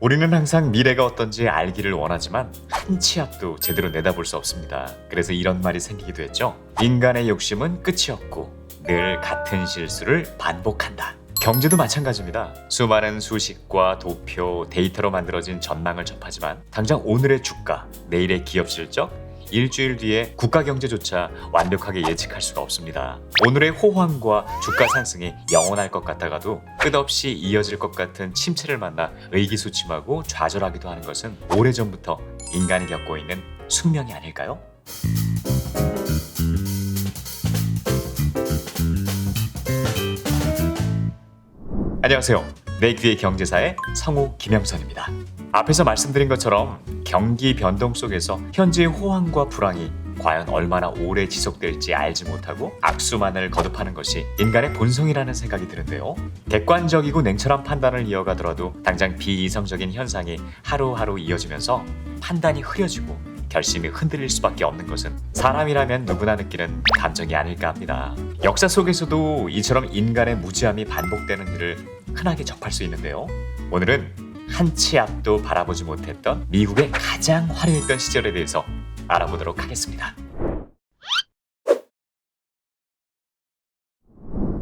우리는 항상 미래가 어떤지 알기를 원하지만 한 치 앞도 제대로 내다볼 수 없습니다. 그래서 이런 말이 생기기도 했죠. 인간의 욕심은 끝이 없고 늘 같은 실수를 반복한다. 경제도 마찬가지입니다. 수많은 수식과 도표, 데이터로 만들어진 전망을 접하지만 당장 오늘의 주가, 내일의 기업 실적, 일주일 뒤에 국가 경제조차 완벽하게 예측할 수가 없습니다. 오늘의 호황과 주가 상승이 영원할 것 같다가도 끝없이 이어질 것 같은 침체를 만나 의기소침하고 좌절하기도 하는 것은 오래전부터 인간이 겪고 있는 숙명이 아닐까요? 안녕하세요. 내 귀의 경제사의 성우 김영선입니다. 앞에서 말씀드린 것처럼 경기 변동 속에서 현재의 호황과 불황이 과연 얼마나 오래 지속될지 알지 못하고 악수만을 거듭하는 것이 인간의 본성이라는 생각이 드는데요. 객관적이고 냉철한 판단을 이어가더라도 당장 비이성적인 현상이 하루하루 이어지면서 판단이 흐려지고 결심이 흔들릴 수밖에 없는 것은 사람이라면 누구나 느끼는 감정이 아닐까 합니다. 역사 속에서도 이처럼 인간의 무지함이 반복되는 일을 흔하게 접할 수 있는데요. 오늘은 한 치 앞도 바라보지 못했던 미국의 가장 화려했던 시절에 대해서 알아보도록 하겠습니다.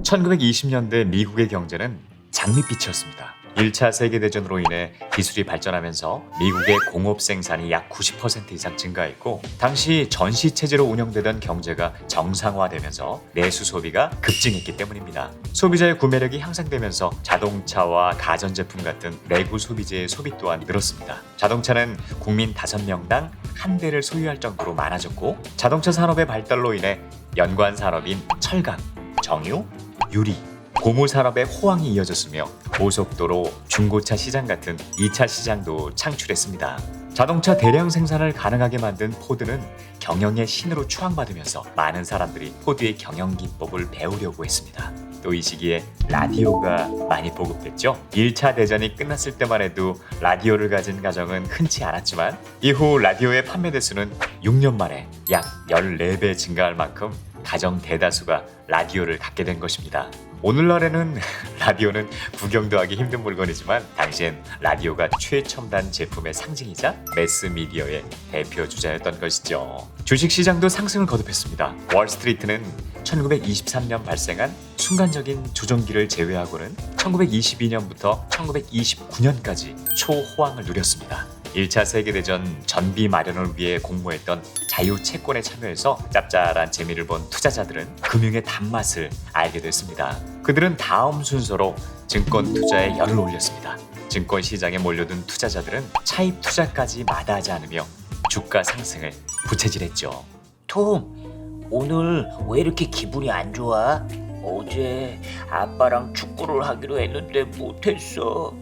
1920년대 미국의 경제는 장밋빛이었습니다. 1차 세계대전으로 인해 기술이 발전하면서 미국의 공업 생산이 약 90% 이상 증가했고 당시 전시체제로 운영되던 경제가 정상화되면서 내수 소비가 급증했기 때문입니다. 소비자의 구매력이 향상되면서 자동차와 가전제품 같은 내구 소비재의 소비 또한 늘었습니다. 자동차는 국민 5명당 한 대를 소유할 정도로 많아졌고 자동차 산업의 발달로 인해 연관 산업인 철강, 정유, 유리, 고무 산업의 호황이 이어졌으며 고속도로, 중고차 시장 같은 2차 시장도 창출했습니다. 자동차 대량 생산을 가능하게 만든 포드는 경영의 신으로 추앙받으면서 많은 사람들이 포드의 경영 기법을 배우려고 했습니다. 또 이 시기에 라디오가 많이 보급됐죠. 1차 대전이 끝났을 때만 해도 라디오를 가진 가정은 흔치 않았지만 이후 라디오의 판매 대수는 6년 만에 약 14배 증가할 만큼 가정 대다수가 라디오를 갖게 된 것입니다. 오늘날에는 라디오는 구경도 하기 힘든 물건이지만 당시엔 라디오가 최첨단 제품의 상징이자 매스미디어의 대표 주자였던 것이죠. 주식시장도 상승을 거듭했습니다. 월스트리트는 1923년 발생한 순간적인 조정기를 제외하고는 1922년부터 1929년까지 초호황을 누렸습니다. 1차 세계대전 전비 마련을 위해 공모했던 자유채권에 참여해서 짭짤한 재미를 본 투자자들은 금융의 단맛을 알게 됐습니다. 그들은 다음 순서로 증권 투자에 열을 올렸습니다. 증권 시장에 몰려든 투자자들은 차입 투자까지 마다하지 않으며 주가 상승을 부채질했죠. 톰, 오늘 왜 이렇게 기분이 안 좋아? 어제 아빠랑 축구를 하기로 했는데 못했어.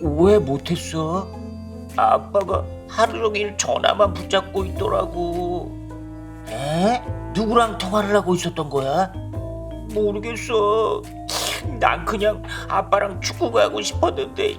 왜 못했어? 아빠가 하루 종일 전화만 붙잡고 있더라고. 에? 누구랑 통화를 하고 있었던 거야? 모르겠어. 난 그냥 아빠랑 축구가 하고 싶었는데.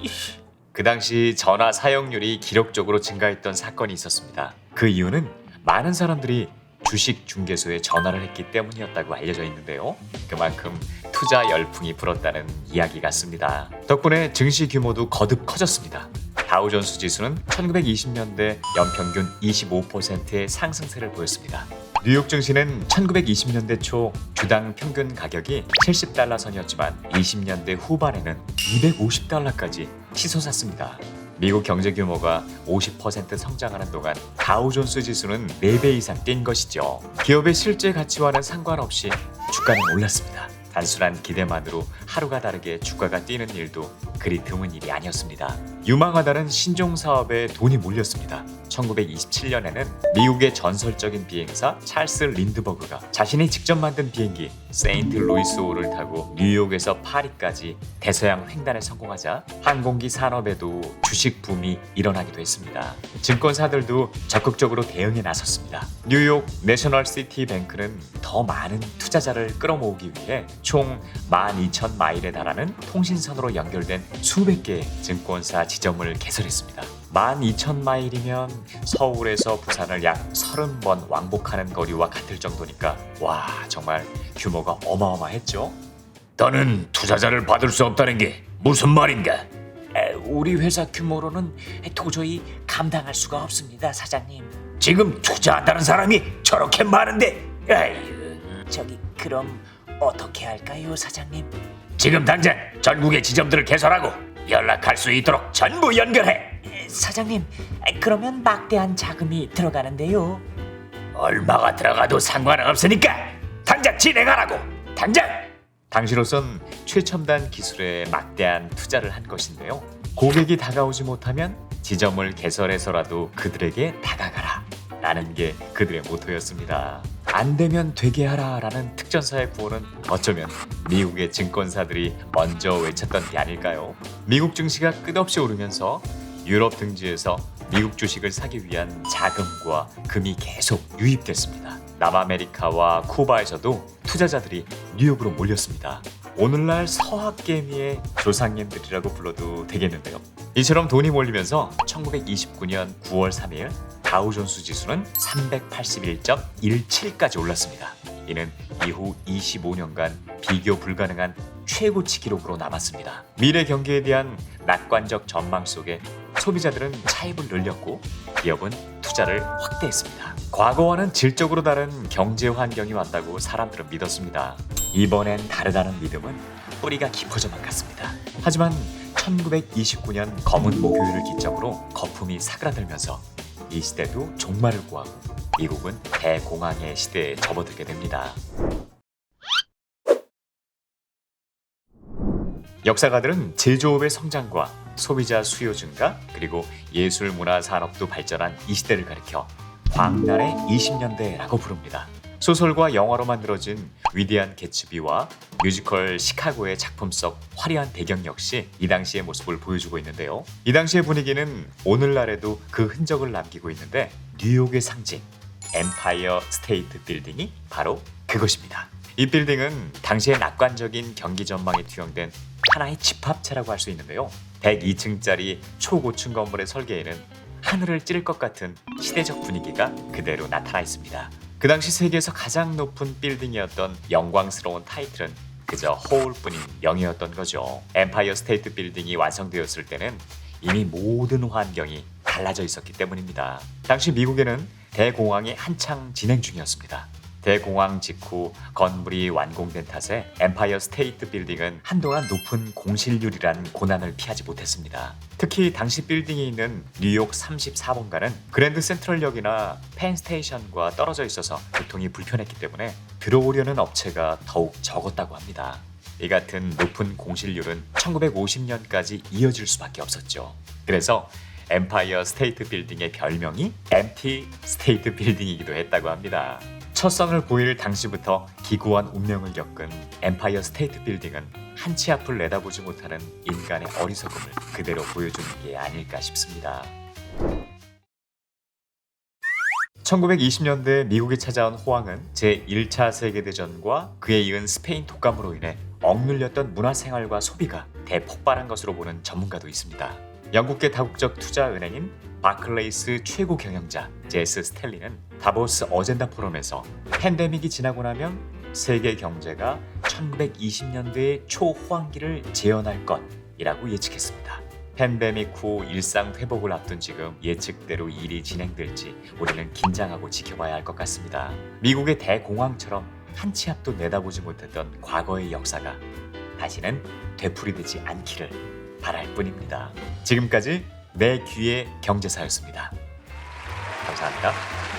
그 당시 전화 사용률이 기록적으로 증가했던 사건이 있었습니다. 그 이유는 많은 사람들이 주식 중개소에 전화를 했기 때문이었다고 알려져 있는데요. 그만큼 투자 열풍이 불었다는 이야기 같습니다. 덕분에 증시 규모도 거듭 커졌습니다. 다우존스 지수는 1920년대 연평균 25%의 상승세를 보였습니다. 뉴욕 증시는 1920년대 초 주당 평균 가격이 70달러 선이었지만 20년대 후반에는 250달러까지 치솟았습니다. 미국 경제 규모가 50% 성장하는 동안 다우존스 지수는 4배 이상 뛴 것이죠. 기업의 실제 가치와는 상관없이 주가는 올랐습니다. 단순한 기대만으로 하루가 다르게 주가가 뛰는 일도 그리 드문 일이 아니었습니다. 유망하다는 신종 사업에 돈이 몰렸습니다. 1927년에는 미국의 전설적인 비행사 찰스 린드버그가 자신이 직접 만든 비행기 세인트 루이스호를 타고 뉴욕에서 파리까지 대서양 횡단에 성공하자 항공기 산업에도 주식 붐이 일어나기도 했습니다. 증권사들도 적극적으로 대응에 나섰습니다. 뉴욕 내셔널시티 뱅크는 더 많은 투자자를 끌어모으기 위해 총 12,000마일에 달하는 통신선으로 연결된 수백 개의 증권사 지점을 개설했습니다. 12,000마일이면 서울에서 부산을 약 30번 왕복하는 거리와 같을 정도니까 와, 정말 규모가 어마어마했죠. 너는 투자자를 받을 수 없다는 게 무슨 말인가? 우리 회사 규모로는 도저히 감당할 수가 없습니다, 사장님. 지금 투자한다는 사람이 저렇게 많은데, 저기 그럼 어떻게 할까요, 사장님? 지금 당장 전국의 지점들을 개설하고 연락할 수 있도록 전부 연결해. 사장님, 그러면 막대한 자금이 들어가는데요. 얼마가 들어가도 상관은 없으니까 당장 진행하라고. 당장. 당시로선 최첨단 기술에 막대한 투자를 한 것인데요. 고객이 다가오지 못하면 지점을 개설해서라도 그들에게 다가가라 라는 게 그들의 모토였습니다. 안 되면 되게 하라 라는 특전사의 구호는 어쩌면 미국의 증권사들이 먼저 외쳤던 게 아닐까요? 미국 증시가 끝없이 오르면서 유럽 등지에서 미국 주식을 사기 위한 자금과 금이 계속 유입됐습니다. 남아메리카와 쿠바에서도 투자자들이 뉴욕으로 몰렸습니다. 오늘날 서학개미의 조상님들이라고 불러도 되겠는데요. 이처럼 돈이 몰리면서 1929년 9월 3일 다우존스 지수는 381.17까지 올랐습니다. 이는 이후 25년간 비교 불가능한 최고치 기록으로 남았습니다. 미래 경기에 대한 낙관적 전망 속에 소비자들은 차입을 늘렸고 기업은 투자를 확대했습니다. 과거와는 질적으로 다른 경제 환경이 왔다고 사람들은 믿었습니다. 이번엔 다르다는 믿음은 뿌리가 깊어져만 갔습니다. 하지만 1929년 검은 목요일을 기점으로 거품이 사그라들면서 이 시대도 종말을 구하고 미국은 대공황의 시대에 접어들게 됩니다. 역사가들은 제조업의 성장과 소비자 수요 증가 그리고 예술 문화 산업도 발전한 이 시대를 가리켜 광날의 20년대라고 부릅니다. 소설과 영화로 만들어진 위대한 개츠비와 뮤지컬 시카고의 작품 속 화려한 배경 역시 이 당시의 모습을 보여주고 있는데요. 이 당시의 분위기는 오늘날에도 그 흔적을 남기고 있는데 뉴욕의 상징 엠파이어 스테이트 빌딩이 바로 그것입니다. 이 빌딩은 당시의 낙관적인 경기 전망이 투영된 하나의 집합체라고 할 수 있는데요. 102층짜리 초고층 건물의 설계에는 하늘을 찌를 것 같은 시대적 분위기가 그대로 나타나 있습니다. 그 당시 세계에서 가장 높은 빌딩이었던 영광스러운 타이틀은 그저 허울뿐인 명예였던 거죠. 엠파이어 스테이트 빌딩이 완성되었을 때는 이미 모든 환경이 달라져 있었기 때문입니다. 당시 미국에는 대공황이 한창 진행 중이었습니다. 대공황 직후 건물이 완공된 탓에 엠파이어 스테이트 빌딩은 한동안 높은 공실률이란 고난을 피하지 못했습니다. 특히 당시 빌딩이 있는 뉴욕 34번가는 그랜드 센트럴역이나 펜스테이션과 떨어져 있어서 교통이 불편했기 때문에 들어오려는 업체가 더욱 적었다고 합니다. 이 같은 높은 공실률은 1950년까지 이어질 수밖에 없었죠. 그래서 엠파이어 스테이트 빌딩의 별명이 엠티 스테이트 빌딩이기도 했다고 합니다. 첫 선을 보일 당시부터 기구한 운명을 겪은 엠파이어 스테이트 빌딩은 한치 앞을 내다보지 못하는 인간의 어리석음을 그대로 보여주는 게 아닐까 싶습니다. 1920년대 미국에 찾아온 호황은 제1차 세계대전과 그에 이은 스페인 독감으로 인해 억눌렸던 문화생활과 소비가 대폭발한 것으로 보는 전문가도 있습니다. 영국계 다국적 투자은행인 바클레이스 최고 경영자 제스 스텔리는 다보스 어젠다 포럼에서 팬데믹이 지나고 나면 세계 경제가 1920년대의 초호황기를 재현할 것이라고 예측했습니다. 팬데믹 후 일상 회복을 앞둔 지금 예측대로 일이 진행될지 우리는 긴장하고 지켜봐야 할 것 같습니다. 미국의 대공황처럼 한치 앞도 내다보지 못했던 과거의 역사가 다시는 되풀이되지 않기를 바랄 뿐입니다. 지금까지 내 귀의 경제사였습니다. 감사합니다.